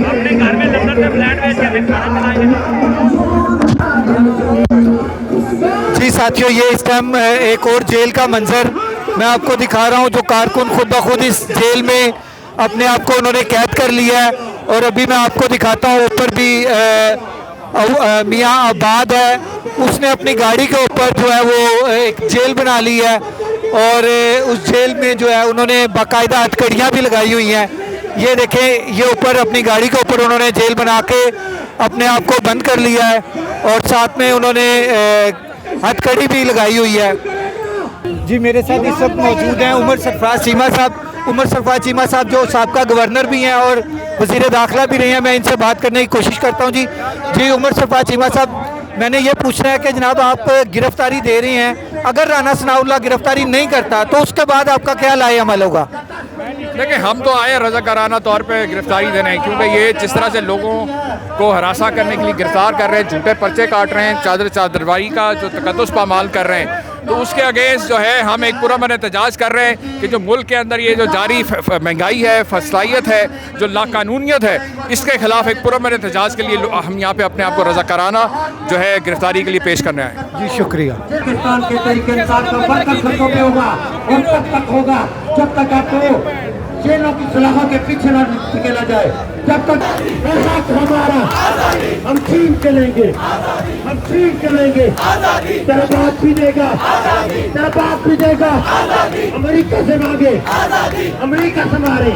अपने घर में लंदन में फ्लैट बेच के फिर खाना चलाएंगे। जी साथियों, ये इस टाइम एक और जेल का मंजर मैं आपको दिखा रहा हूँ, जो कारकुन खुद ब खुद इस जेल में अपने आप को उन्होंने कैद कर लिया है। और अभी मैं आपको दिखाता हूँ, ऊपर भी मियाँ आबाद है, उसने अपनी गाड़ी के ऊपर जो है वो एक जेल बना ली है। और उस जेल में जो है उन्होंने बाकायदा हथकड़ियाँ भी लगाई हुई हैं। ये देखें, ये ऊपर अपनी गाड़ी के ऊपर उन्होंने जेल बना के अपने आप को बंद कर लिया है, और साथ में उन्होंने हथकड़ी भी लगाई हुई है। जी मेरे साथ इस वक्त मौजूद हैं उमर सरफराज चीमा साहब। उमर सरफराज चीमा साहब जो साबका गवर्नर भी हैं और वज़ीर दाखिला भी रहे हैं। मैं इनसे बात करने की कोशिश करता हूं। जी उमर सरफराज चीमा साहब, मैंने ये पूछना है कि जनाब आप गिरफ्तारी दे रहे हैं, अगर राना सनाउल्लाह गिरफ्तारी नहीं करता तो उसके बाद आपका क्या लाए अमल होगा? देखिए, हम तो आए रज़ाकाराना तौर पे गिरफ्तारी देने, क्योंकि ये जिस तरह से लोगों को हरासा करने के लिए गिरफ्तार कर रहे हैं, झूठे पर्चे काट रहे हैं, चादरवाही का जो तकद्दुस पामाल कर रहे हैं, तो उसके अगेंस्ट जो है हम एक पुरअमन एहतजाज कर रहे हैं कि जो मुल्क के अंदर ये जो जारी महंगाई है, फसलाइत है, जो लाकानूनियत है, इसके खिलाफ एक पुरअमन एहतजाज के लिए हम यहाँ पे अपने आप को रज़ाकाराना जो है गिरफ्तारी के लिए पेश करने आए। जी शुक्रिया। पाकिस्तान के तरीके इंसान का बरकत खतों में होगा और तब तक होगा जब तक आपको जेलों की सलाखों के पीछे न निकला जाए, जब तक हमारा हम छीन के लेंगे, हम छीन के लेंगे। तेरा बाप भी देगा, तेरा बाप भी देगा। अमेरिका से मांगे, अमेरिका से मारे।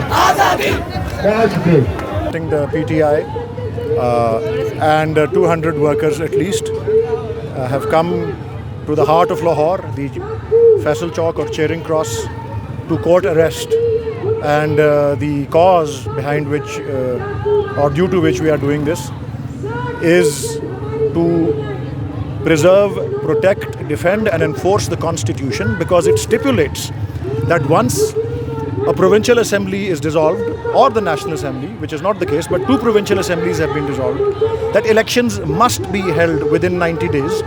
The PTI and 200 workers at least have come to the heart of Lahore, the Faisal Chowk or Charing Cross, to court arrest. And the cause behind which or due to which we are doing this is to preserve, protect, defend and enforce the Constitution, because it stipulates that once a provincial assembly is dissolved, or the National Assembly, which is not the case, but 2 provincial assemblies have been dissolved, that elections must be held within 90 days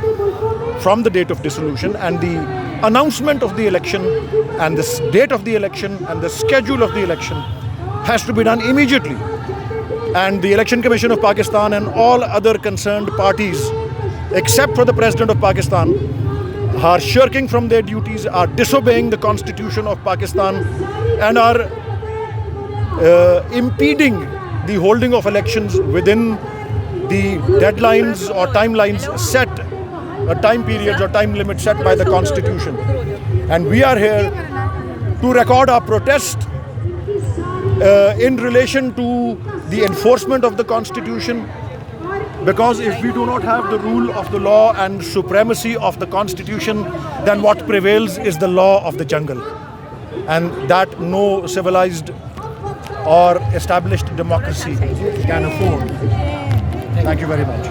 from the date of dissolution, and the announcement of the election and the date of the election and the schedule of the election has to be done immediately. And the Election Commission of Pakistan and all other concerned parties, except for the President of Pakistan, are shirking from their duties, are disobeying the Constitution of Pakistan, and are impeding the holding of elections within the deadlines or timelines set, time periods or time limits set by the Constitution. And we are here to record our protest in relation to the enforcement of the Constitution, because if we do not have the rule of the law and supremacy of the Constitution, then what prevails is the law of the jungle, and that no civilized or established democracy can afford. Thank you very much.